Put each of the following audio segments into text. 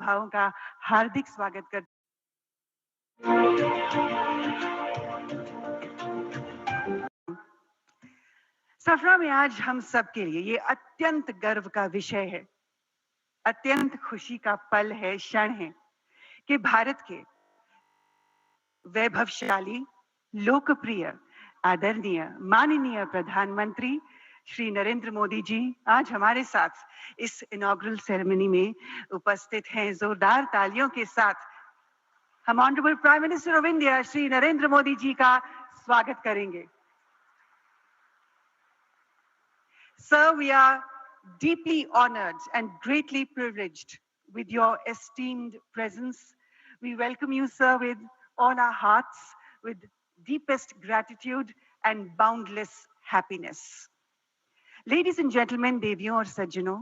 महानुभावों का हार्दिक स्वागत करते सफरा में आज हम सब के लिए ये अत्यंत गर्व का विषय है, अत्यंत खुशी का पल है, क्षण है कि भारत के वैभवशाली, लोकप्रिय, आदरणीय, माननीय प्रधानमंत्री श्री नरेंद्र मोदी जी आज हमारे साथ इस इनॉग्रल सेरेमनी में उपस्थित हैं। जोरदार तालियों के साथ हम honourable prime minister of India Shri Narendra Modi ji का स्वागत करेंगे। Sir, we are deeply honored and greatly privileged with your esteemed presence. We welcome you, sir, with all our hearts, with deepest gratitude and boundless happiness. Ladies and gentlemen, देवियों और सज्जनों,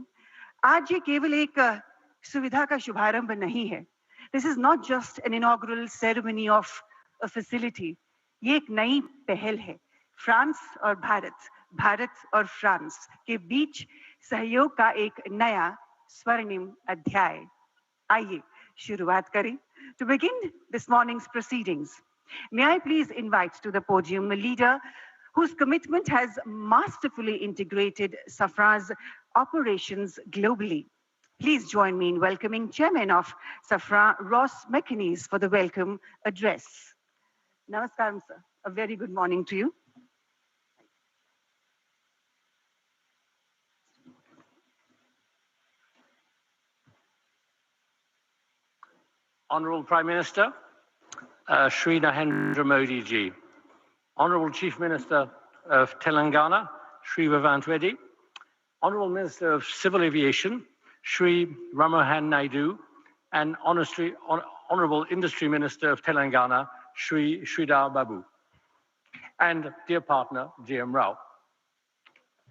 आज ये केवल एक सुविधा का शुभारंभ नहीं है. This is not just an inaugural ceremony of a facility. ये एक नई पहल है. फ्रांस और भारत और फ्रांस के बीच सहयोग का एक नया स्वर्णिम अध्याय. आइए शुरुआत करें. To begin this morning's proceedings, may I please invite to the podium a leader whose commitment has masterfully integrated Safra's operations globally. Please join me in welcoming Chairman of Safra, Ross McInnes, for the welcome address. Namaskaram, sir. A very good morning to you. Honorable Prime Minister, Shri Narendramodi ji, Honorable Chief Minister of Telangana, Shri Ravant Reddy, Honorable Minister of Civil Aviation, Shri Ramohan Naidu, and Honorable Industry Minister of Telangana, Shri Sridhar Babu, and dear partner, GM Rao.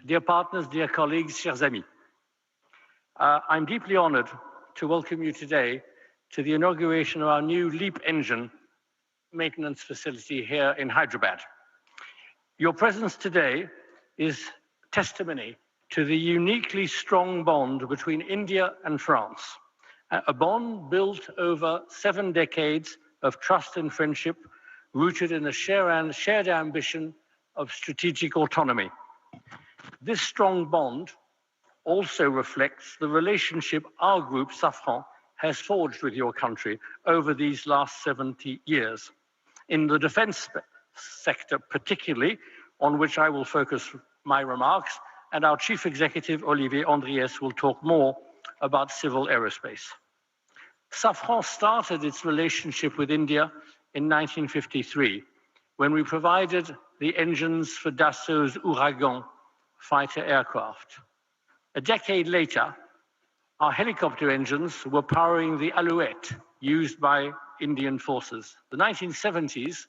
Dear partners, dear colleagues, chers amis, I'm deeply honored to welcome you today to the inauguration of our new LEAP engine maintenance facility here in Hyderabad. Your presence today is testimony to the uniquely strong bond between India and France, a bond built over 7 decades of trust and friendship, rooted in a shared ambition of strategic autonomy. This strong bond also reflects the relationship our group, Safran, has forged with your country over these last 70 years. In the defense sector particularly, on which I will focus my remarks, and our Chief Executive, Olivier Andriès, will talk more about civil aerospace. Safran started its relationship with India in 1953, when we provided the engines for Dassault's Ouragan fighter aircraft. A decade later, our helicopter engines were powering the Alouette used by Indian forces. The 1970s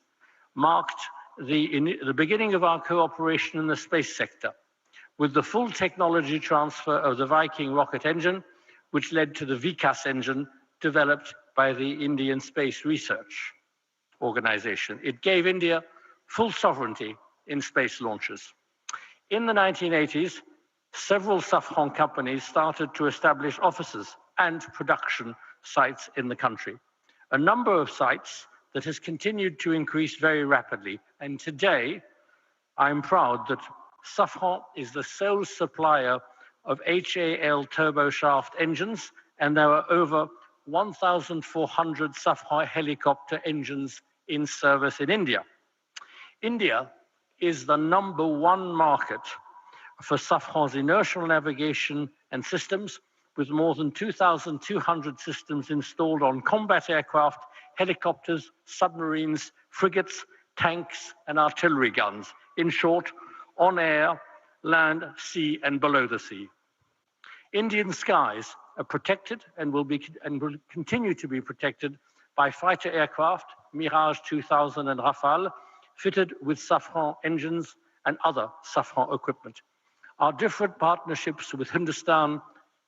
marked the beginning of our cooperation in the space sector, with the full technology transfer of the Viking rocket engine, which led to the Vikas engine developed by the Indian Space Research Organization. It gave India full sovereignty in space launches. In the 1980s, several Safran companies started to establish offices and production sites in the country. A number of sites that has continued to increase very rapidly. And today, I'm proud that Safran is the sole supplier of HAL turboshaft engines, and there are over 1,400 Safran helicopter engines in service in India. India is the #1 market for Safran's inertial navigation and systems, with more than 2,200 systems installed on combat aircraft, helicopters, submarines, frigates, tanks, and artillery guns. In short, on air, land, sea, and below the sea. Indian skies are protected and will continue to be protected by fighter aircraft, Mirage 2000 and Rafale, fitted with Safran engines and other Safran equipment. Our different partnerships with Hindustan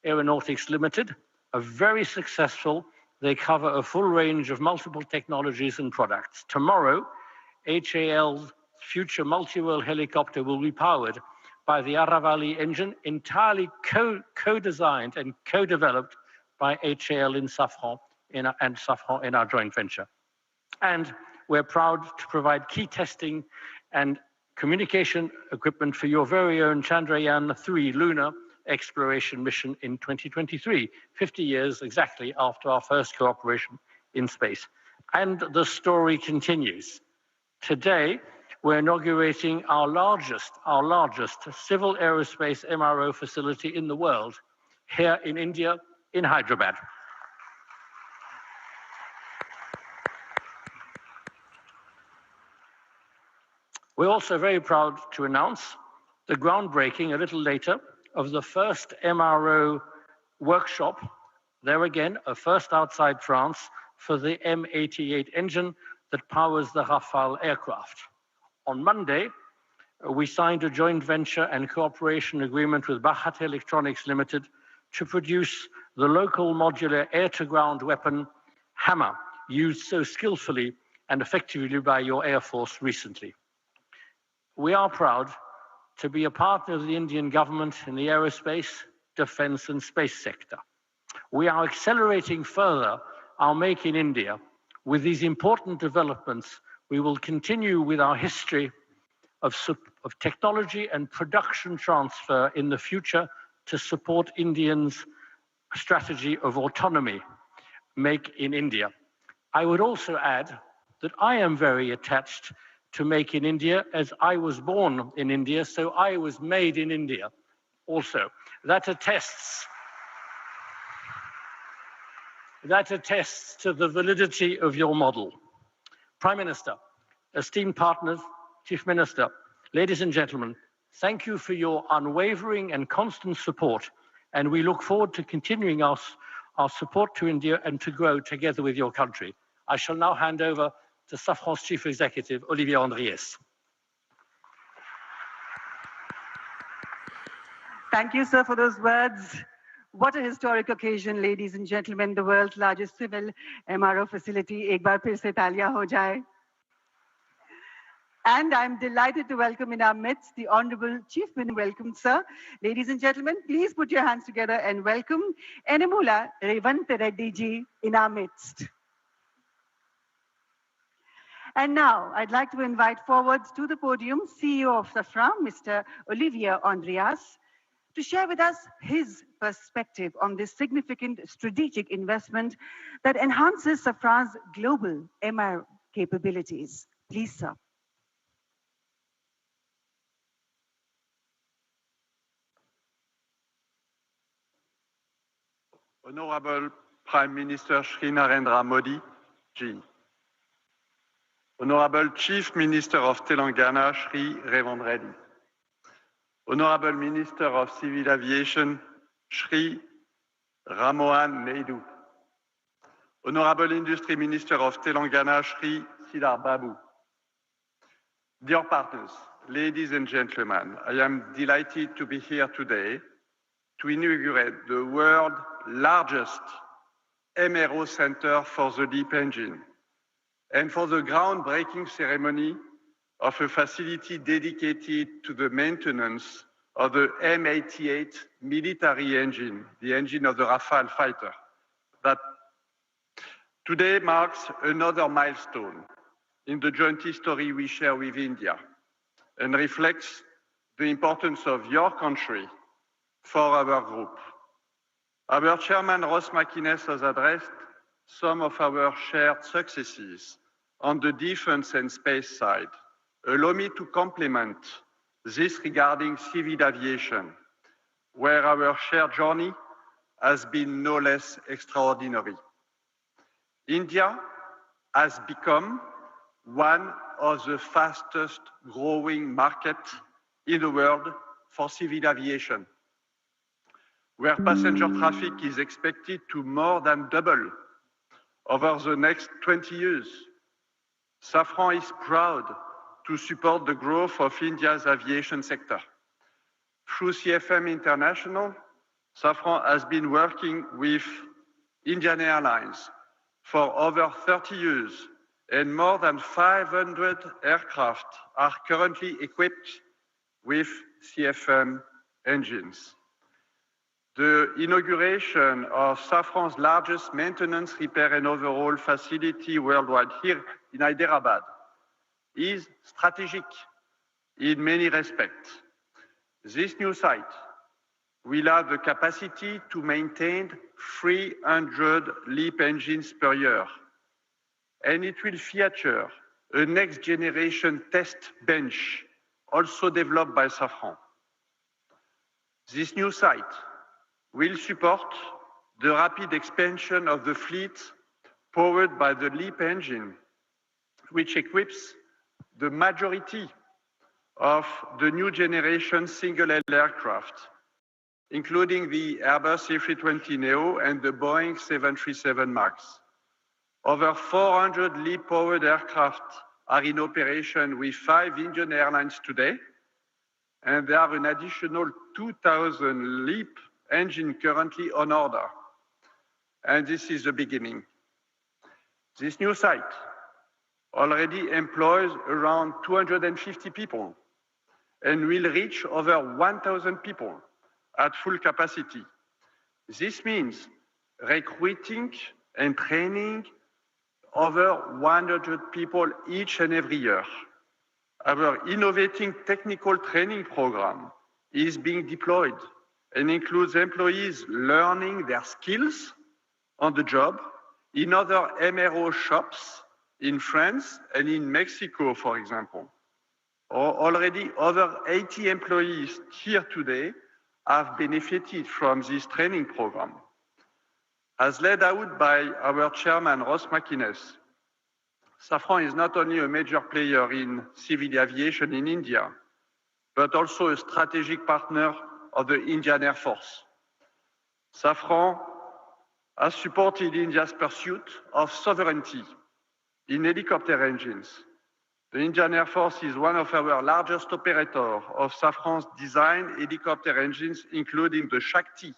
Aeronautics Limited are very successful. They cover a full range of multiple technologies and products. Tomorrow, HAL's future multi-role helicopter will be powered by the Aravali engine, entirely co-designed and co-developed by HAL in Safran and Safran in our joint venture. And we're proud to provide key testing and communication equipment for your very own Chandrayaan-3 lunar exploration mission in 2023, 50 years exactly after our first cooperation in space. And the story continues. Today, we're inaugurating our largest civil aerospace MRO facility in the world, here in India, in Hyderabad. We're also very proud to announce the groundbreaking a little later of the first MRO workshop, there again, a first outside France, for the M88 engine that powers the Rafale aircraft. On Monday, we signed a joint venture and cooperation agreement with Bharat Electronics Limited to produce the local modular air-to-ground weapon Hammer, used so skillfully and effectively by your Air Force recently. We are proud to be a partner of the Indian government in the aerospace, defense, and space sector. We are accelerating further our Make in India. With these important developments, we will continue with our history of technology and production transfer in the future to support Indians' strategy of autonomy, Make in India. I would also add that I am very attached to Make in India, as I was born in India, so I was made in India also. That attests to the validity of your model. Prime Minister, esteemed partners, Chief Minister, ladies and gentlemen, thank you for your unwavering and constant support, and we look forward to continuing our support to India and to grow together with your country. I shall now hand over to Safran's Chief Executive, Olivier Andriès. Thank you, sir, for those words. What a historic occasion, ladies and gentlemen, the world's largest civil MRO facility. Ek baar phir se taaliyan ho jaye. And I'm delighted to welcome in our midst the Honorable Chief Minister. Welcome, sir. Ladies and gentlemen, please put your hands together and welcome Enamula Revant Reddy ji in our midst. And now, I'd like to invite forward to the podium CEO of Safran, Mr. Olivier Andriès, to share with us his perspective on this significant strategic investment that enhances Safran's global MRO capabilities. Please, sir. Honorable Prime Minister Shri Narendramodi ji, Honorable Chief Minister of Telangana, Shri Revant Reddy. Honorable Minister of Civil Aviation, Shri Ramohan Naidu. Honorable Industry Minister of Telangana, Shri Siddhar Babu. Dear partners, ladies and gentlemen, I am delighted to be here today to inaugurate the world's largest MRO center for the LEAP engine, and for the groundbreaking ceremony of a facility dedicated to the maintenance of the M88 military engine, the engine of the Rafale fighter. That today marks another milestone in the joint history we share with India and reflects the importance of your country for our group. Our chairman, Ross McInnes, has addressed some of our shared successes on the defense and space side. Allow me to complement this regarding civil aviation, where our shared journey has been no less extraordinary. India has become one of the fastest growing markets in the world for civil aviation, where passenger traffic is expected to more than double over the next 20 years. Safran is proud to support the growth of India's aviation sector. Through CFM International, Safran has been working with Indian Airlines for over 30 years, and more than 500 aircraft are currently equipped with CFM engines. the inauguration of Safran's largest maintenance, repair, and overhaul facility worldwide here in Hyderabad is strategic in many respects. This new site will have the capacity to maintain 300 LEAP engines per year, and it will feature a next-generation test bench also developed by Safran. This new site will support the rapid expansion of the fleet powered by the LEAP engine, which equips the majority of the new generation single-aisle aircraft, including the Airbus A320neo and the Boeing 737 MAX. Over 400 LEAP-powered aircraft are in operation with 5 Indian airlines today, and there are an additional 2,000 LEAP engines currently on order. And this is the beginning. This new site already employs around 250 people and will reach over 1,000 people at full capacity. This means recruiting and training over 100 people each and every year. Our innovating technical training program is being deployed and includes employees learning their skills on the job in other MRO shops in France and in Mexico, for example. Already over 80 employees here today have benefited from this training program. As laid out by our chairman, Ross McInnes, Safran is not only a major player in civil aviation in India, but also a strategic partner of the Indian Air Force. Safran has supported India's pursuit of sovereignty in helicopter engines. The Indian Air Force is one of our largest operators of Safran's design helicopter engines, including the Shakti,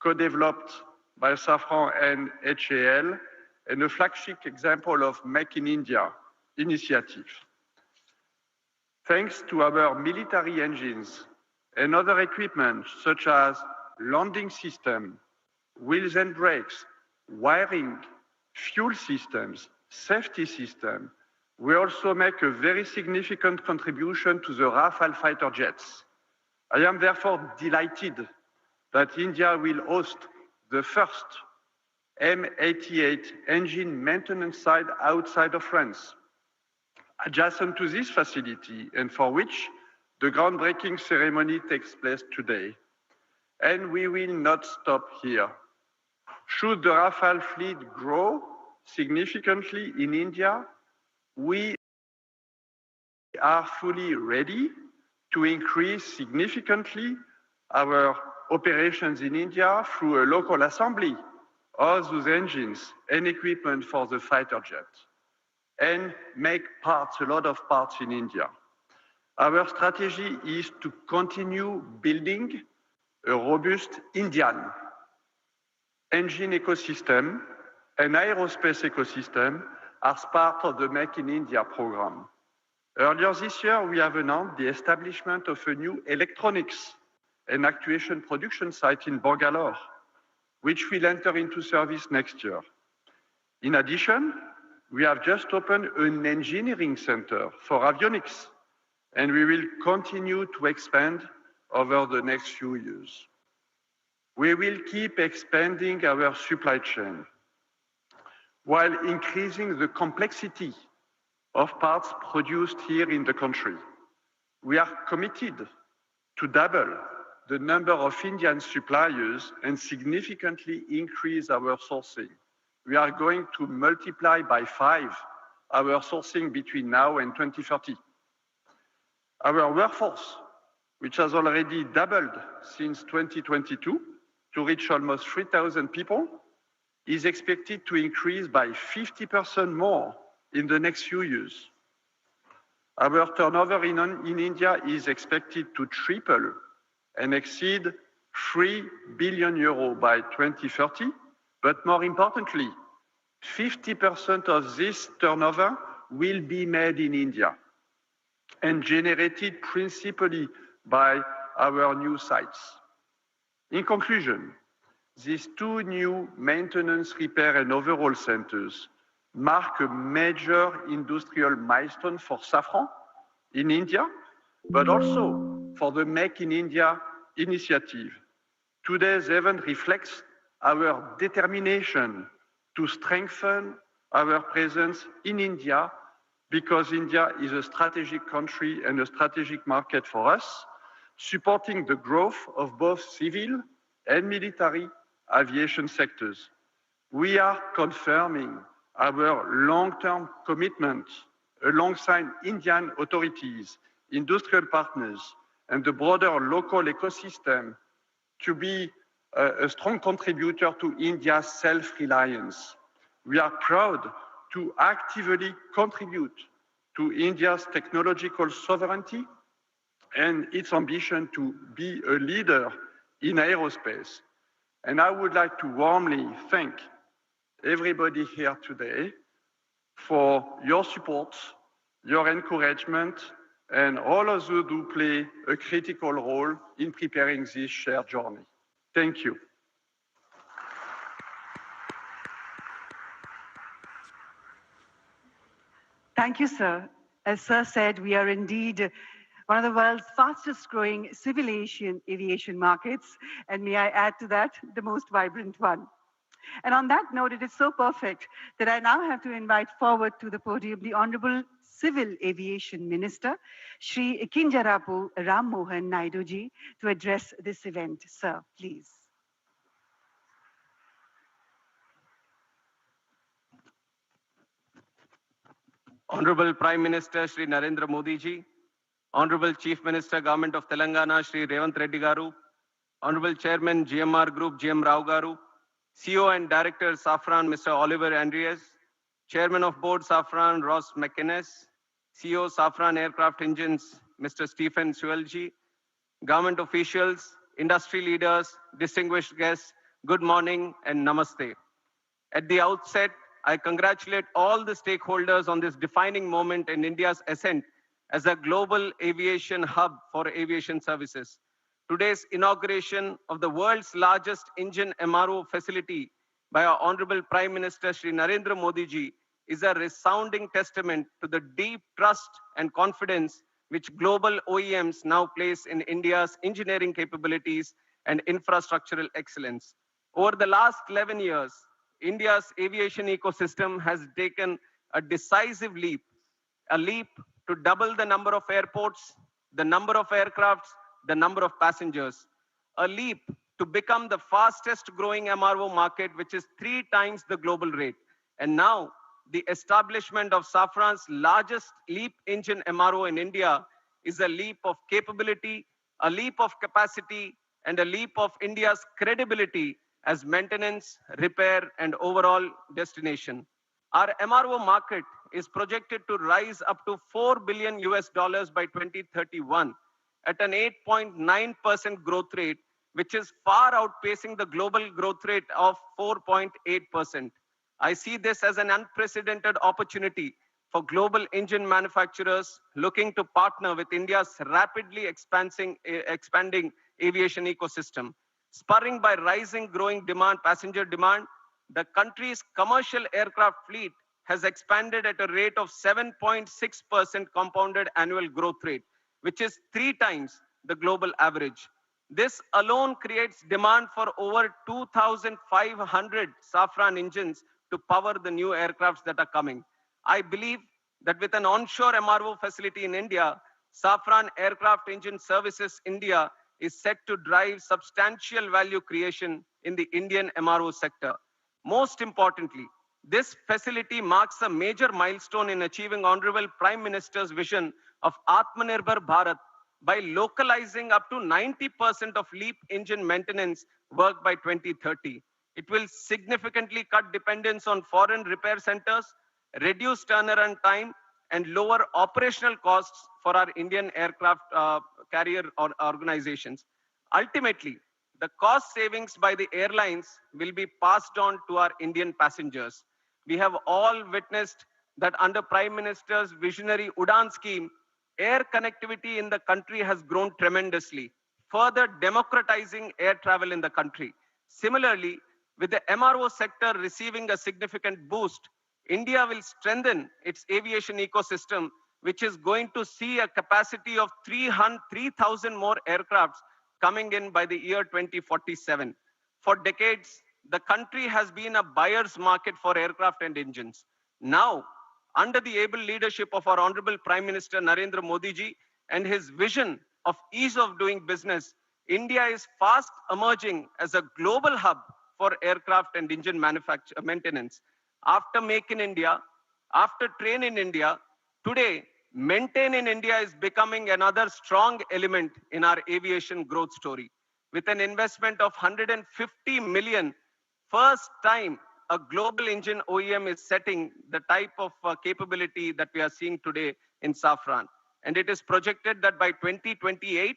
co-developed by Safran and HAL, and a flagship example of Make in India initiative. Thanks to our military engines and other equipment, such as landing system, wheels and brakes, wiring, fuel systems, safety system, we also make a very significant contribution to the Rafale fighter jets. I am therefore delighted that India will host the first M88 engine maintenance site outside of France, adjacent to this facility, and for which the groundbreaking ceremony takes place today. And we will not stop here. Should the Rafale fleet grow significantly in India, we are fully ready to increase significantly our operations in India through a local assembly of those engines and equipment for the fighter jet, and make parts, a lot of parts in India. Our strategy is to continue building a robust Indian engine ecosystem and aerospace ecosystem as part of the Make in India program. Earlier this year, we have announced the establishment of a new electronics and actuation production site in Bangalore, which will enter into service next year. In addition, we have just opened an engineering center for avionics, and we will continue to expand over the next few years. We will keep expanding our supply chain while increasing the complexity of parts produced here in the country. We are committed to double the number of Indian suppliers and significantly increase our sourcing. We are going to multiply by 5 our sourcing between now and 2030. Our workforce, which has already doubled since 2022 to reach almost 3,000 people, is expected to increase by 50% more in the next few years. Our turnover in India is expected to triple and exceed 3 billion euros by 2030, but more importantly, 50% of this turnover will be made in India and generated principally by our new sites. In conclusion, these two new maintenance, repair and overhaul centers mark a major industrial milestone for Safran in India, but also for the Make in India initiative. Today's event reflects our determination to strengthen our presence in India because India is a strategic country and a strategic market for us, supporting the growth of both civil and military aviation sectors. We are confirming our long-term commitment alongside Indian authorities, industrial partners, and the broader local ecosystem to be a strong contributor to India's self-reliance. We are proud to actively contribute to India's technological sovereignty and its ambition to be a leader in aerospace. And I would like to warmly thank everybody here today for your support, your encouragement, and all of you do play a critical role in preparing this shared journey. Thank you. Thank you, sir. As sir said, we are indeed one of the world's fastest growing civil aviation markets, and may I add to that, the most vibrant one. And on that note, it is so perfect that I now have to invite forward to the podium the Honorable Civil Aviation Minister, Shri Kinjarapu Ram Mohan Naidu ji, to address this event. Sir, please. Honorable Prime Minister Shri Narendra Modi ji, Honorable Chief Minister Government of Telangana Shri Revanth Reddy garu, Honorable Chairman GMR Group GM Rao garu, CEO and Director Safran Mr. Oliver Andreas, Chairman of Board Safran Ross McInnes, CEO Safran Aircraft Engines Mr. Stephen Suelji, government officials, industry leaders, distinguished guests, good morning and namaste. At the outset, I congratulate all the stakeholders on this defining moment in India's ascent as a global aviation hub for aviation services. Today's inauguration of the world's largest engine MRO facility by our Honorable Prime Minister Shri Narendra Modi ji is a resounding testament to the deep trust and confidence which global OEMs now place in India's engineering capabilities and infrastructural excellence. Over the last 11 years, India's aviation ecosystem has taken a decisive leap, a leap to double the number of airports, the number of aircrafts, the number of passengers, a leap to become the fastest growing MRO market, which is 3 times the global rate. And now, the establishment of Safran's largest LEAP engine MRO in India is a leap of capability, a leap of capacity, and a leap of India's credibility as maintenance, repair, and overall destination. Our MRO market is projected to rise up to $4 billion by 2031 at an 8.9% growth rate, which is far outpacing the global growth rate of 4.8%. I see this as an unprecedented opportunity for global engine manufacturers looking to partner with India's rapidly expanding aviation ecosystem. Spurring by rising growing demand, passenger demand, the country's commercial aircraft fleet has expanded at a rate of 7.6% compounded annual growth rate, which is 3 times the global average. This alone creates demand for over 2,500 Safran engines to power the new aircrafts that are coming. I believe that with an onshore MRO facility in India, Safran Aircraft Engine Services India is set to drive substantial value creation in the Indian MRO sector. Most importantly, this facility marks a major milestone in achieving Honorable Prime Minister's vision of Atmanirbhar Bharat by localizing up to 90% of LEAP engine maintenance work by 2030. It will significantly cut dependence on foreign repair centers, reduce turnaround time, and lower operational costs for our Indian aircraft carrier organizations. Ultimately, the cost savings by the airlines will be passed on to our Indian passengers. We have all witnessed that under Prime Minister's visionary UDAN scheme, air connectivity in the country has grown tremendously. further democratizing air travel in the country. Similarly, with the MRO sector receiving a significant boost, India will strengthen its aviation ecosystem, which is going to see a capacity of 3,000 more aircrafts coming in by the year 2047. For decades, the country has been a buyer's market for aircraft and engines. Now, under the able leadership of our Honorable Prime Minister Narendra Modi ji and his vision of ease of doing business, India is fast emerging as a global hub for aircraft and engine maintenance. After Make in India, after Train in India, today, Maintain in India is becoming another strong element in our aviation growth story. With an investment of 150 million, first time a global engine OEM is setting the type of capability that we are seeing today in Safran. And it is projected that by 2028,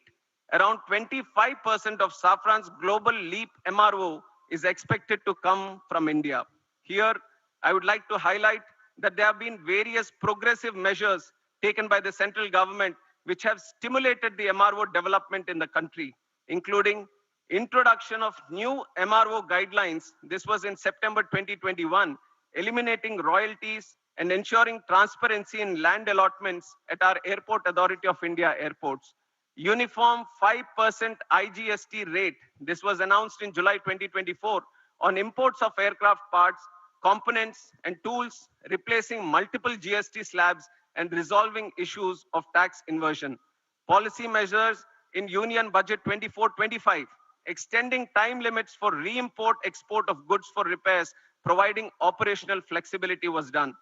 around 25% of Safran's global LEAP MRO is expected to come from India. Here, I would like to highlight that there have been various progressive measures taken by the central government which have stimulated the MRO development in the country, including introduction of new MRO guidelines. This was in September 2021, eliminating royalties and ensuring transparency in land allotments at our Airport Authority of India airports. Uniform 5% IGST rate. This was announced in July 2024 on imports of aircraft parts, components and tools, replacing multiple GST slabs and resolving issues of tax inversion. Policy measures in Union Budget 24-25, extending time limits for re-import export of goods for repairs, providing operational flexibility was done.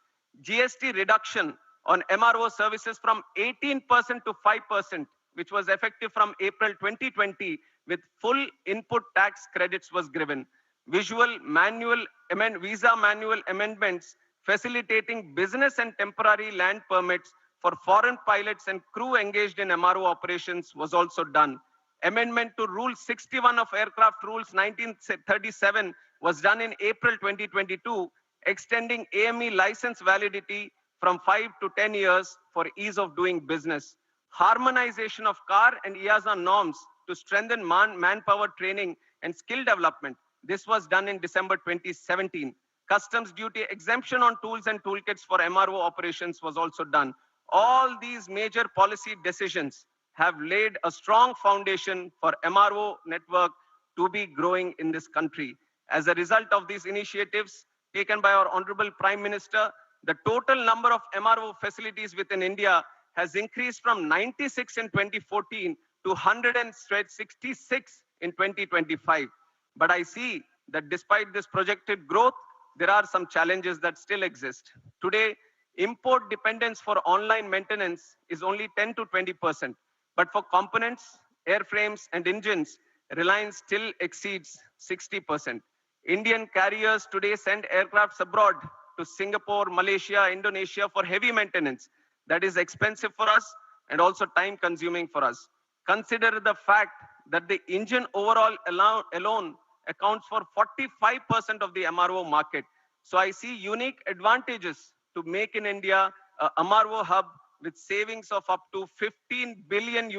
GST reduction on MRO services from 18% to 5%, which was effective from April 2020, with full input tax credits was given. Visa manual amendments facilitating business and temporary land permits for foreign pilots and crew engaged in MRO operations was also done. Amendment to Rule 61 of Aircraft Rules 1937 was done in April 2022, extending AME license validity from 5 to 10 years for ease of doing business. Harmonization of CAR and EASA norms to strengthen manpower training and skill development. This was done in December 2017. Customs duty exemption on tools and toolkits for MRO operations was also done. All these major policy decisions have laid a strong foundation for MRO network to be growing in this country. As a result of these initiatives taken by our Honorable Prime Minister, the total number of MRO facilities within India has increased from 96 in 2014 to 166 in 2025. But I see that despite this projected growth, there are some challenges that still exist. Today, import dependence for online maintenance is only 10 to 20%. But for components, airframes, and engines, reliance still exceeds 60%. Indian carriers today send aircrafts abroad to Singapore, Malaysia, Indonesia for heavy maintenance. That is expensive for us and also time consuming for us. Consider the fact that the engine overall alone accounts for 45% of the MRO market. So I see unique advantages to make in India a MRO hub with savings of up to $15 billion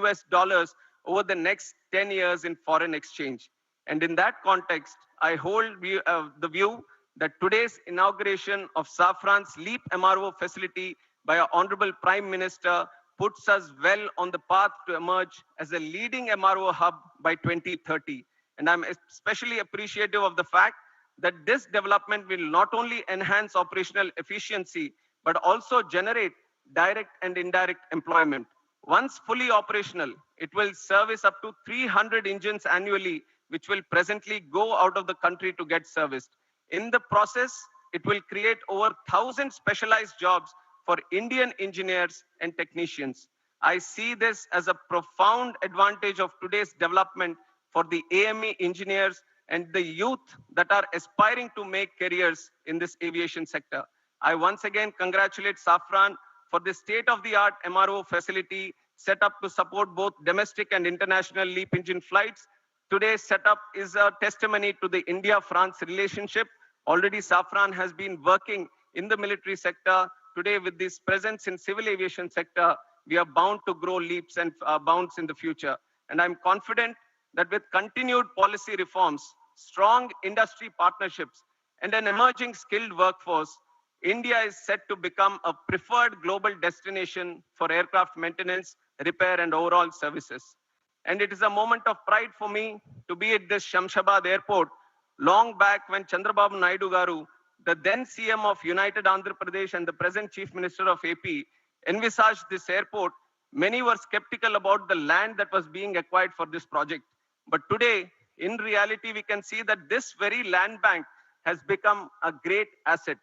over the next 10 years in foreign exchange. And in that context, I hold the view that today's inauguration of Safran's LEAP MRO facility by our Honorable Prime Minister puts us well on the path to emerge as a leading MRO hub by 2030. And I'm especially appreciative of the fact that this development will not only enhance operational efficiency, but also generate direct and indirect employment. Once fully operational, it will service up to 300 engines annually, which will presently go out of the country to get serviced. In the process, it will create over 1,000 specialized jobs for Indian engineers and technicians. I see this as a profound advantage of today's development for the AME engineers and the youth that are aspiring to make careers in this aviation sector. I once again congratulate Safran for the state-of-the-art MRO facility set up to support both domestic and international LEAP engine flights. Today's setup is a testimony to the India-France relationship. Already Safran has been working in the military sector. Today, with this presence in civil aviation sector, we are bound to grow leaps and bounds in the future. And I'm confident that with continued policy reforms, strong industry partnerships, and an emerging skilled workforce, India is set to become a preferred global destination for aircraft maintenance, repair, and overall services. And it is a moment of pride for me to be at this Shamshabad airport long back when Chandrababu Naidu Garu, the then CM of United Andhra Pradesh and the present Chief Minister of AP, envisaged this airport. Many were skeptical about the land that was being acquired for this project. But today, in reality, we can see that this very land bank has become a great asset.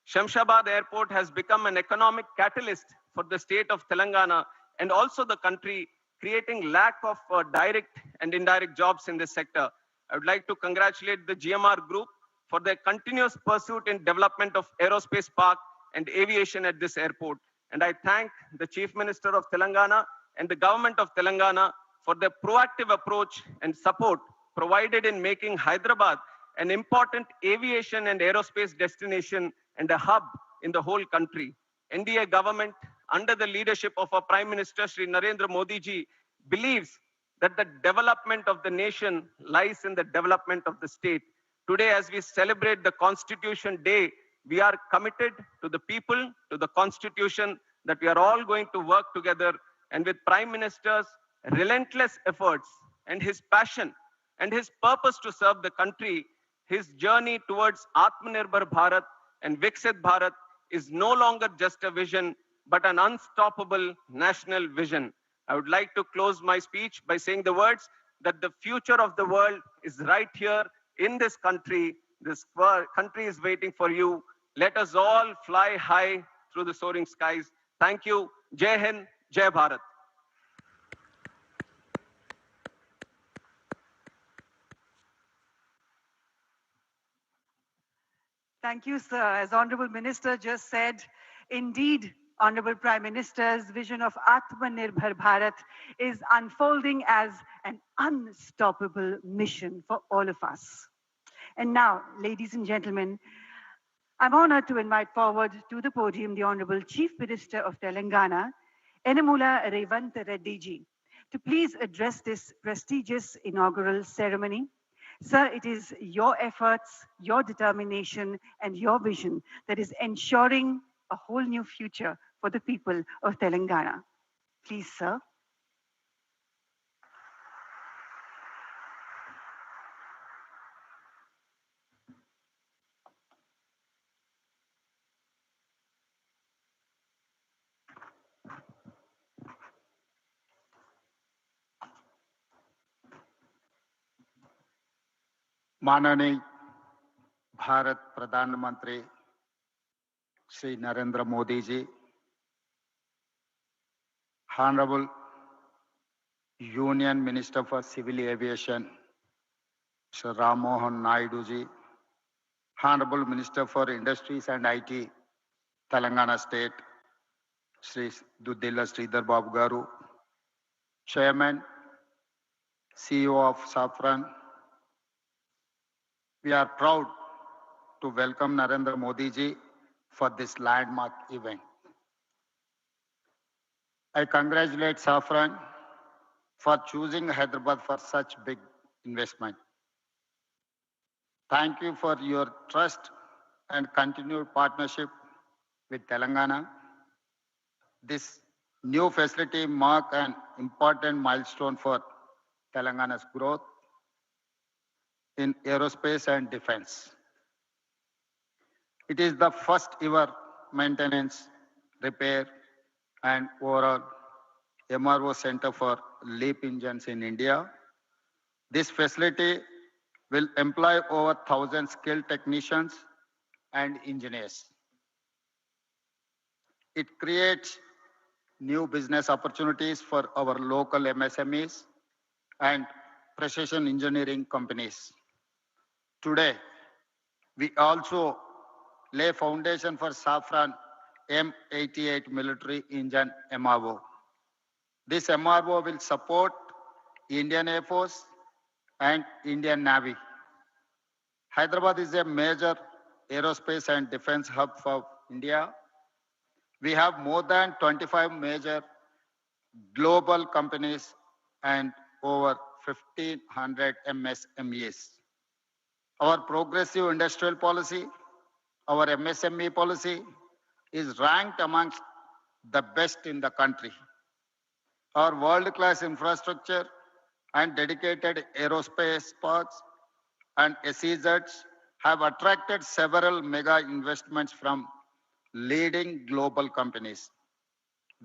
Shamshabad Airport has become an economic catalyst for the state of Telangana and also the country, creating lack of direct and indirect jobs in this sector. I would like to congratulate the GMR Group for their continuous pursuit in development of aerospace park and aviation at this airport. And I thank the Chief Minister of Telangana and the government of Telangana for their proactive approach and support provided in making Hyderabad an important aviation and aerospace destination and a hub in the whole country. NDA government, under the leadership of our Prime Minister, Shri Narendra Modi ji, believes that the development of the nation lies in the development of the state. Today, as we celebrate the Constitution Day, we are committed to the people, to the Constitution, that we are all going to work together. And with Prime Minister's relentless efforts and his passion and his purpose to serve the country, his journey towards Atmanirbhar Bharat and Viksit Bharat is no longer just a vision, but an unstoppable national vision. I would like to close my speech by saying the words that the future of the world is right here in this country. This country is waiting for you. Let us all fly high through the soaring skies. Thank you. Jai Hind, Jai Bharat. Thank you, sir. As Honorable Minister just said, indeed, Honorable Prime Minister's vision of Atmanirbhar Bharat is unfolding as an unstoppable mission for all of us. And now, ladies and gentlemen, I'm honored to invite forward to the podium the Honorable Chief Minister of Telangana, Yennamula Revanth Reddy ji, to please address this prestigious inaugural ceremony. Sir, it is your efforts, your determination, and your vision that is ensuring a whole new future for the people of Telangana. Please, sir. माननीय भारत प्रधानमंत्री श्री नरेंद्र मोदी जी, Honorable Union Minister for Civil Aviation, Sir Ram Mohan Naidu ji, Honorable Minister for Industries and IT, Telangana State, Sri Duddilla Sridhar Babu Garu, Chairman, CEO of Safran. We are proud to welcome Narendra Modi ji for this landmark event. I congratulate Safran for choosing Hyderabad for such big investment. Thank you for your trust and continued partnership with Telangana. This new facility marks an important milestone for Telangana's growth in aerospace and defense. It is the first ever maintenance, repair, and overall MRO center for LEAP engines in India. This facility will employ over 1,000 skilled technicians and engineers. It creates new business opportunities for our local MSMEs and precision engineering companies. Today, we also lay foundation for Safran M88 military engine MRO. This MRO will support Indian Air Force and Indian Navy. Hyderabad is a major aerospace and defense hub for India. We have more than 25 major global companies and over 1,500 MSMEs. Our progressive industrial policy, our MSME policy, is ranked amongst the best in the country. Our world-class infrastructure and dedicated aerospace parks and SEZs have attracted several mega investments from leading global companies.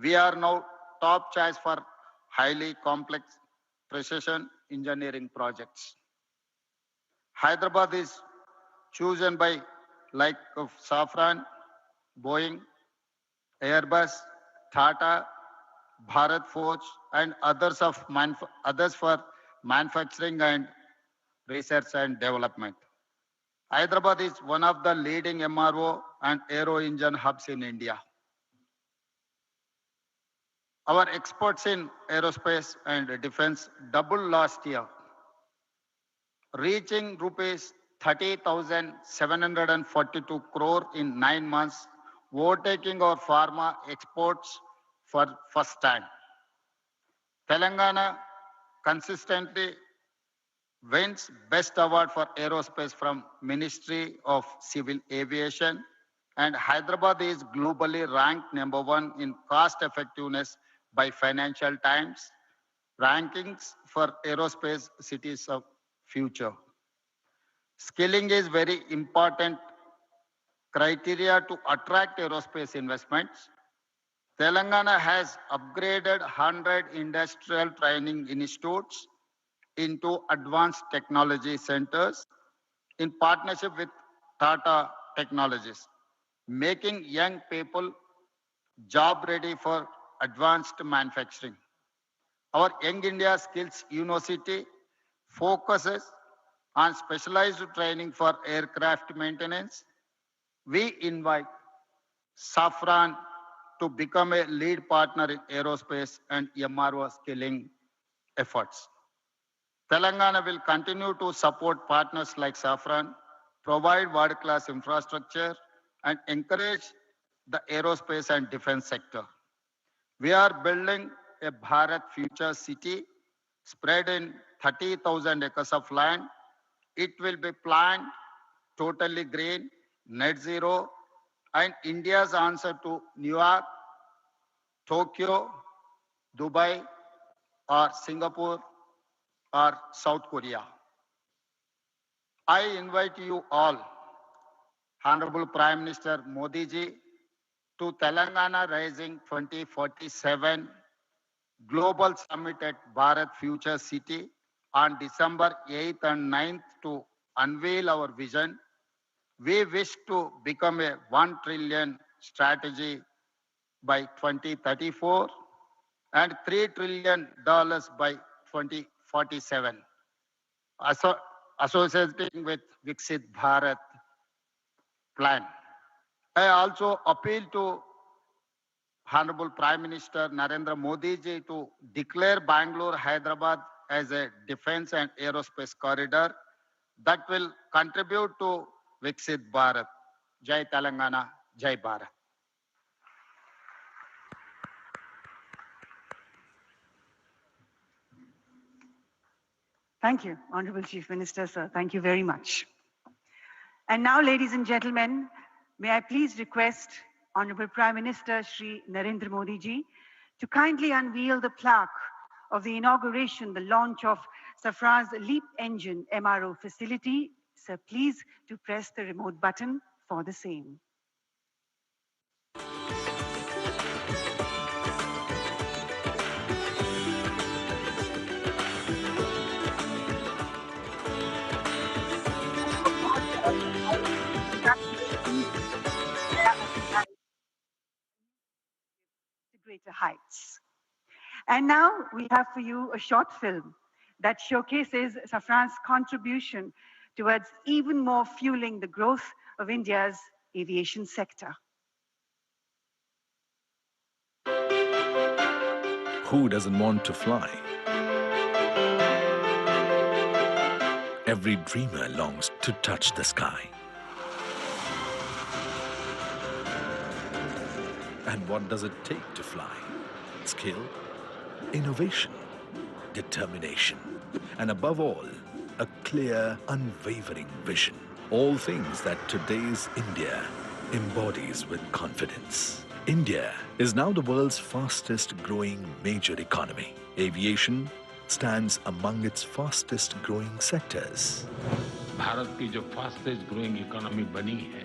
We are now top choice for highly complex precision engineering projects. Hyderabad is chosen by like of Safran, Boeing, Airbus, Tata, Bharat Forge, and others for manufacturing and research and development. Hyderabad is one of the leading MRO and aero engine hubs in India. Our exports in aerospace and defense doubled last year, reaching rupees 30,742 crore in 9 months, overtaking our pharma exports for first time. Telangana consistently wins Best Award for Aerospace from Ministry of Civil Aviation, and Hyderabad is globally ranked #1 in cost effectiveness by Financial Times rankings for aerospace cities of future. Skilling is very important criteria to attract aerospace investments. Telangana has upgraded 100 industrial training institutes into advanced technology centers in partnership with Tata Technologies, making young people job ready for advanced manufacturing. Our Young India Skills University focuses on specialized training for aircraft maintenance. We invite Safran to become a lead partner in aerospace and MRO skilling efforts. Telangana will continue to support partners like Safran, provide world-class infrastructure, and encourage the aerospace and defense sector. We are building a Bharat Future City spread in 30,000 acres of land. It will be planned totally green, net zero, and India's answer to New York, Tokyo, Dubai, or Singapore, or South Korea. I invite you all, Honorable Prime Minister Modi ji, to Telangana Rising 2047 Global Summit at Bharat Future City on December 8th and 9th to unveil our vision. We wish to become a 1 trillion strategy by 2034 and $3 trillion by 2047. Associating with Viksit Bharat plan. I also appeal to Honorable Prime Minister Narendra Modi ji to declare Bangalore, Hyderabad as a defense and aerospace corridor that will contribute to Viksit Bharat. Jai Telangana, Jai Bharat. Thank you, Honorable Chief Minister, sir. Thank you very much. And now, ladies and gentlemen, may I please request Honorable Prime Minister Shri Narendra Modi ji to kindly unveil the plaque of the inauguration, the launch of Safran's LEAP engine MRO facility. Sir, please to press the remote button for the same. To greater heights. And now we have for you a short film that showcases Safran's contribution towards even more fueling the growth of India's aviation sector. Who doesn't want to fly? Every dreamer longs to touch the sky. And what does it take to fly? Skill, innovation, determination. and above all, a clear, unwavering vision. All things that today's India embodies with confidence. India is now the world's fastest growing major economy. Aviation stands among its fastest growing sectors. Bharat की जो fastest growing economy बनी है,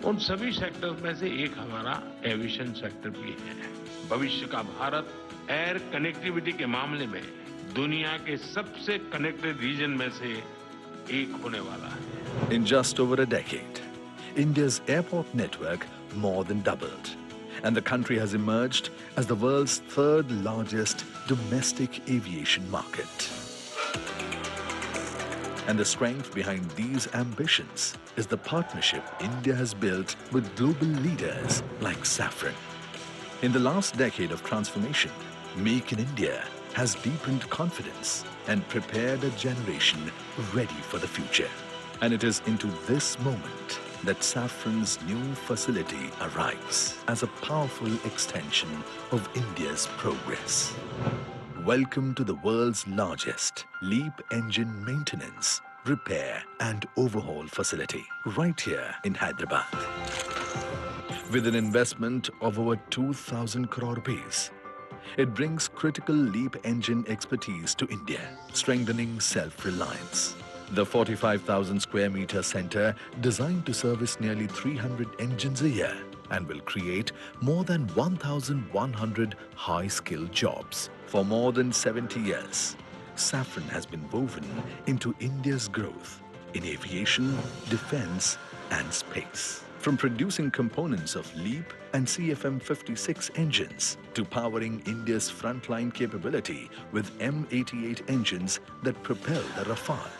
उन सभी sector में से एक हमारा एविएशन सेक्टर भी है। भविष्य का भारत एयर कनेक्टिविटी के मामले में दुनिया के सबसे कनेक्टेड रीजन में से एक होने वाला है। In just over a decade, India's airport network more than doubled, and the country has emerged as the world's third largest domestic aviation market. And the strength behind these ambitions is the partnership India has built with global leaders like Safran. In the last decade of transformation, Make in India has deepened confidence and prepared a generation ready for the future. And it is into this moment that Safran's new facility arrives as a powerful extension of India's progress. Welcome to the world's largest LEAP engine maintenance, repair and overhaul facility right here in Hyderabad. With an investment of over 2,000 crore rupees, it brings critical LEAP engine expertise to India, strengthening self-reliance. The 45,000 square meter center, designed to service nearly 300 engines a year and will create more than 1,100 high-skilled jobs. For more than 70 years, Safran has been woven into India's growth in aviation, defense and space. From producing components of LEAP and CFM56 engines to powering India's frontline capability with M88 engines that propel the Rafale.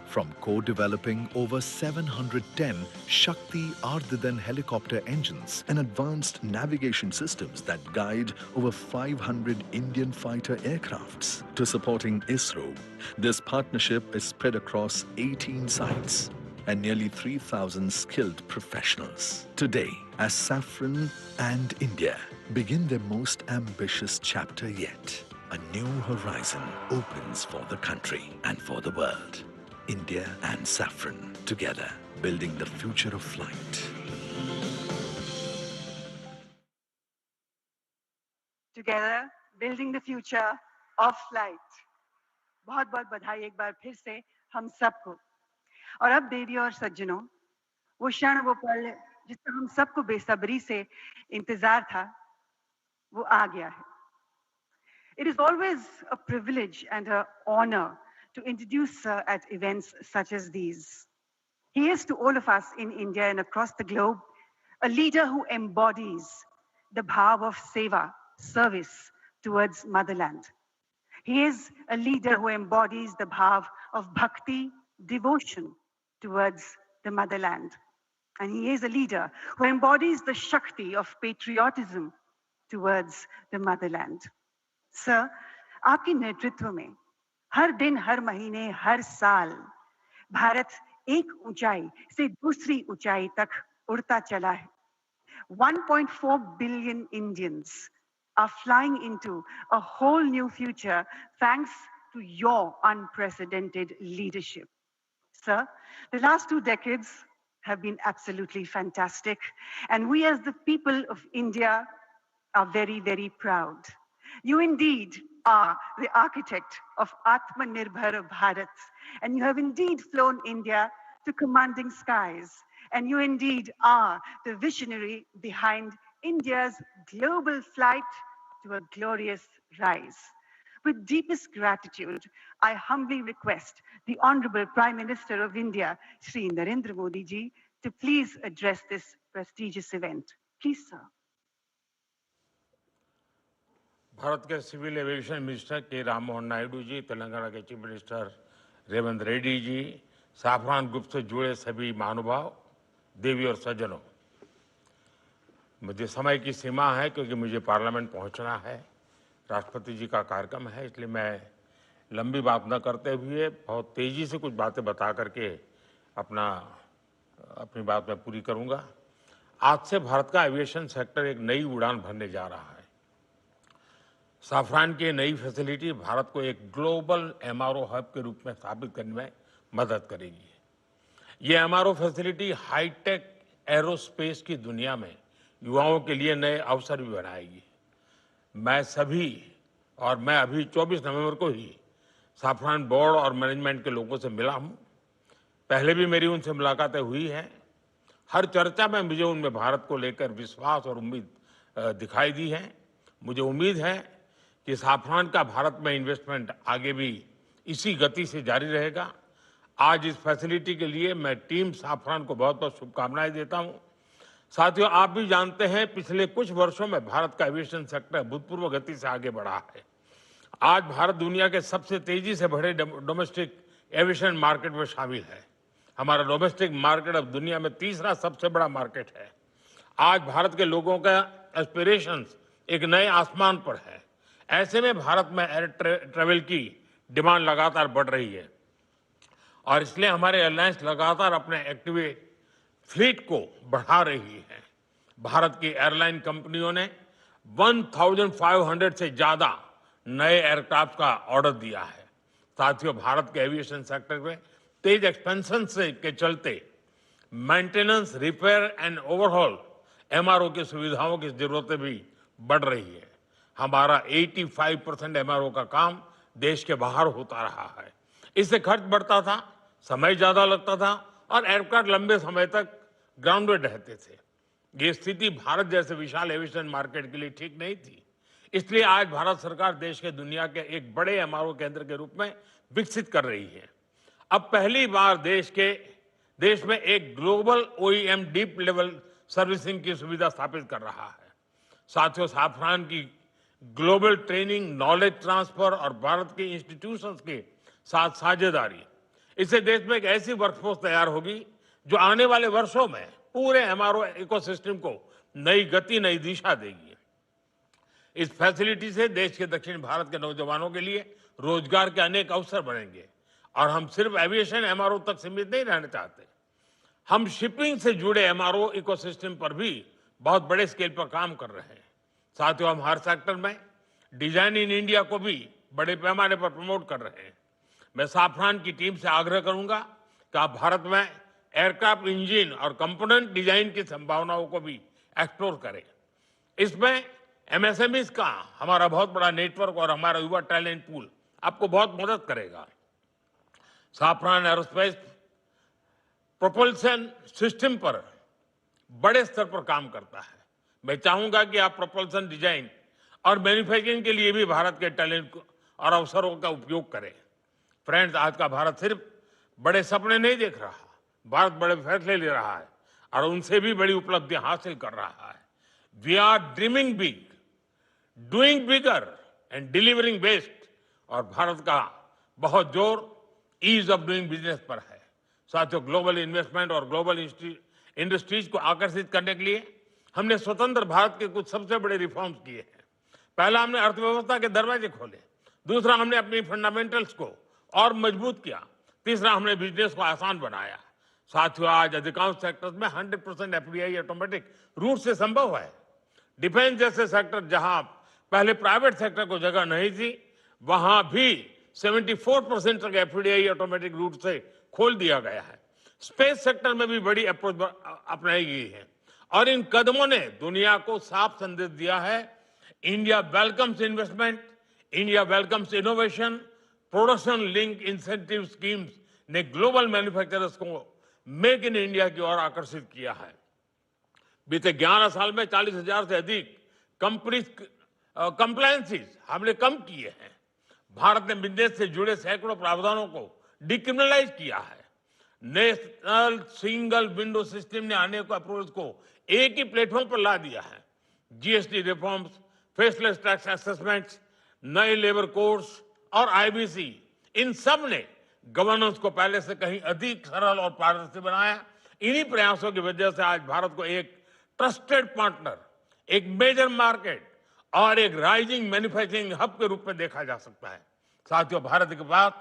From co-developing over 710 Shakti Ardhadan helicopter engines and advanced navigation systems that guide over 500 Indian fighter aircrafts to supporting ISRO, this partnership is spread across 18 sites and nearly 3,000 skilled professionals. Today, as Safran and India begin their most ambitious chapter yet, a new horizon opens for the country and for the world. India and Safran together, building the future of flight. Together, building the future of flight. बहुत बहुत बधाई एक बार फिर से हम सबको। और अब देवी और सज्जनों, वो क्षण, वो पल जिसका हम सबको बेसब्री से इंतजार था, वो आ गया है। It is always a privilege and an honor to introduce Sir at events such as these. He is to all of us in India and across the globe a leader who embodies the bhav of seva, service towards motherland. He is a leader who embodies the bhav of bhakti, devotion towards the motherland. And he is a leader who embodies the shakti of patriotism towards the motherland. Sir, आपके नेतृत्व में हर दिन, हर महीने, हर साल भारत एक ऊंचाई से दूसरी ऊंचाई तक उड़ता चला है. 1.4 billion Indians are flying into a whole new future thanks to your unprecedented leadership. Sir, the last 2 decades have been absolutely fantastic, and we as the people of India are very, very proud. You indeed are the architect of Atmanirbhar Bharat, and you have indeed flown India to commanding skies, and you indeed are the visionary behind India's global flight to a glorious rise. With deepest gratitude, I humbly request the Honorable Prime Minister of India, Shri Narendra Modi ji, to please address this prestigious event. Please, sir. Bharat के civil aviation minister के राम मोहन नायडू जी, तेलंगाना के chief minister Revanth Reddy ji, Safran group से जुड़े सभी महानुभाव, देवी और सज्जनों, मुझे समय की सीमा है क्योंकि मुझे पार्लियामेंट पहुंचना है, राष्ट्रपति जी का कार्यक्रम है, इसलिए मैं लंबी बात न करते हुए बहुत तेजी से कुछ बातें बता करके अपनी बात मैं पूरी करूंगा। आज से भारत का एविएशन सेक्टर एक नई उड़ान भरने जा रहा है। साफरान की नई फैसिलिटी भारत को एक ग्लोबल एमआरओ हब के रूप में स्थापित करने में मदद करेगी। ये एमआरओ फैसिलिटी हाईटेक एरोस्पेस की दुनिया में युवाओं के लिए नए अवसर भी बनाएगी। मैं अभी 24 नवंबर को ही साफरान बोर्ड और मैनेजमेंट के लोगों से मिला हूं। पहले भी मेरी उनसे मुलाकातें हुई हैं। हर चर्चा में मुझे उनमें भारत को लेकर विश्वास और उम्मीद दिखाई दी है। मुझे उम्मीद है कि साफरान का भारत में इन्वेस्टमेंट आगे भी इसी गति से जारी रहेगा। आज इस फैसिलिटी के लिए मैं टीम साफरान को बहुत बहुत शुभकामनाएं देता हूं। साथियों, आप भी जानते हैं पिछले कुछ वर्षों में भारत का एविएशन सेक्टर अभूतपूर्व गति से आगे बढ़ा है। आज भारत दुनिया के सबसे तेजी से बढ़े डोमेस्टिक एविएशन मार्केट में शामिल है। हमारा डोमेस्टिक मार्केट अब दुनिया में तीसरा सबसे बड़ा मार्केट है। आज भारत के लोगों का एस्पिरेशंस एक नए आसमान पर है। ऐसे में भारत में एयर ट्रेवल की डिमांड लगातार बढ़ रही है और इसलिए हमारे एयरलाइंस लगातार अपने एक्टिव फ्लीट को बढ़ा रही है। भारत की एयरलाइन कंपनियों ने 1500 से ज्यादा नए एयरक्राफ्ट का ऑर्डर दिया है। साथियों, भारत के एविएशन सेक्टर में तेज एक्सपेंशन के चलते maintenance, repair and overhaul MRO की सुविधाओं की जरूरतें भी बढ़ रही है। हमारा 85% एमआरओ का काम देश के बाहर होता रहा है। इससे खर्च बढ़ता था, समय ज्यादा लगता था और एयरक्राफ्ट लंबे समय तक ग्राउंडेड रहते थे। ये स्थिति भारत जैसे विशाल एविएशन मार्केट के लिए ठीक नहीं थी। इसलिए आज भारत सरकार देश के दुनिया के एक बड़े एमआरओ केंद्र के रूप में विकसित कर रही है। अब पहली बार देश में एक global OEM deep level servicing की सुविधा स्थापित कर रहा है। साथियों, साफरान की ग्लोबल ट्रेनिंग, नॉलेज ट्रांसफर और भारत के इंस्टीट्यूशंस के साथ साझेदारी, इससे देश में एक ऐसी वर्कफोर्स तैयार होगी जो आने वाले वर्षों में पूरे एमआरओ इकोसिस्टम को नई गति, नई दिशा देगी। इस फैसिलिटी से देश के दक्षिण भारत के नौजवानों के लिए रोजगार के अनेक अवसर बनेंगे और हम सिर्फ एविएशन एमआरओ तक सीमित नहीं रहना चाहते। हम शिपिंग से जुड़े एमआरओ इकोसिस्टम पर भी बहुत बड़े स्केल पर काम कर रहे हैं। साथियों, हम हर सेक्टर में डिजाइन इन इंडिया को भी बड़े पैमाने पर प्रमोट कर रहे हैं। मैं साफरान की टीम से आग्रह करूंगा कि आप भारत में एयरक्राफ्ट इंजन और कंपोनेंट डिजाइन की संभावनाओं को भी एक्सप्लोर करें। इसमें एमएसएमईज का हमारा बहुत बड़ा नेटवर्क और हमारा युवा टैलेंट पूल आपको बहुत मदद करेगा। साफरान एरोस्पेस प्रोपल्शन सिस्टम पर बड़े स्तर पर काम करता है। मैं चाहूंगा कि आप प्रोपल्शन डिजाइन और मैन्युफैक्चरिंग के लिए भी भारत के टैलेंट और अवसरों का उपयोग करें। फ्रेंड्स, आज का भारत सिर्फ बड़े सपने नहीं देख रहा, भारत बड़े फैसले ले रहा है और उनसे भी बड़ी उपलब्धियां हासिल कर रहा है। We are dreaming big, doing bigger and delivering best. और भारत का बहुत जोर ईज ऑफ डूइंग बिजनेस पर है। साथियों, ग्लोबल इन्वेस्टमेंट और ग्लोबल इंडस्ट्रीज को आकर्षित करने के लिए हमने स्वतंत्र भारत के कुछ सबसे बड़े रिफॉर्म्स किए हैं। पहला, हमने अर्थव्यवस्था के दरवाजे खोले। दूसरा, हमने अपनी फंडामेंटल्स को और मजबूत किया। तीसरा, हमने बिजनेस को आसान बनाया। साथियों, आज अधिकांश सेक्टर्स में 100% एफडीआई ऑटोमेटिक रूट से संभव है। डिफेंस जैसे सेक्टर जहां पहले प्राइवेट सेक्टर को जगह नहीं थी, वहां भी 74% तक एफडीआई ऑटोमेटिक रूट से खोल दिया गया है। स्पेस सेक्टर में भी बड़ी अप्रोच अपनाई गई है और इन कदमों ने दुनिया को साफ संदेश दिया है, India welcomes investment, India welcomes innovation. Production link incentive schemes ने ग्लोबल मैन्युफैक्चरर्स को मेक इन इंडिया की ओर आकर्षित किया है। बीते 11 साल में 40,000 से अधिक कंप्लायंसेस हमने कम किए हैं। भारत ने बिजनेस से जुड़े सैकड़ों प्रावधानों को डिक्रिमिनलाइज किया है। नेशनल सिंगल विंडो सिस्टम ने अनेक अप्रोच को एक ही प्लेटफॉर्म पर ला दिया है। GST reforms, faceless tax assessments, नए लेबर कोड्स और आईबीसी, इन सब ने गवर्नेंस को पहले से कहीं अधिक सरल और पारदर्शी बनाया। इन्हीं प्रयासों की वजह से आज भारत को एक ट्रस्टेड पार्टनर, एक मेजर मार्केट और एक राइजिंग मैन्युफैक्चरिंग हब के रूप में देखा जा सकता है। साथियों, भारत के पास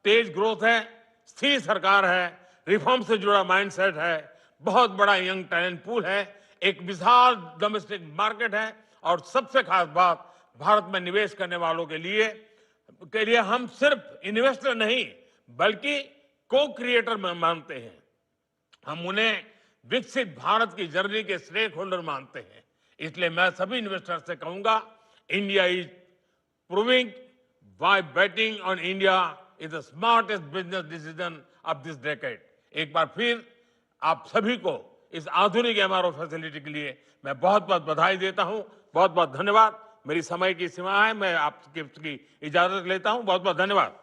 तेज ग्रोथ है, स्थिर सरकार है, रिफॉर्म से जुड़ा माइंडसेट है, बहुत बड़ा यंग टैलेंट पूल है, एक विशाल डोमेस्टिक मार्केट है और सबसे खास बात, भारत में निवेश करने वालों के लिए हम सिर्फ इन्वेस्टर नहीं बल्कि को क्रिएटर मानते हैं। हम उन्हें विकसित भारत की जर्नी के स्टेक होल्डर मानते हैं। इसलिए मैं सभी इन्वेस्टर से कहूंगा, India is proving why betting on India is the smartest business decision of this decade। एक बार फिर आप सभी को इस आधुनिक एमआरओ फैसिलिटी के लिए मैं बहुत बहुत बधाई देता हूं। बहुत बहुत धन्यवाद। मेरी समय की सीमा है, मैं आपकी इजाजत लेता हूं। बहुत बहुत धन्यवाद।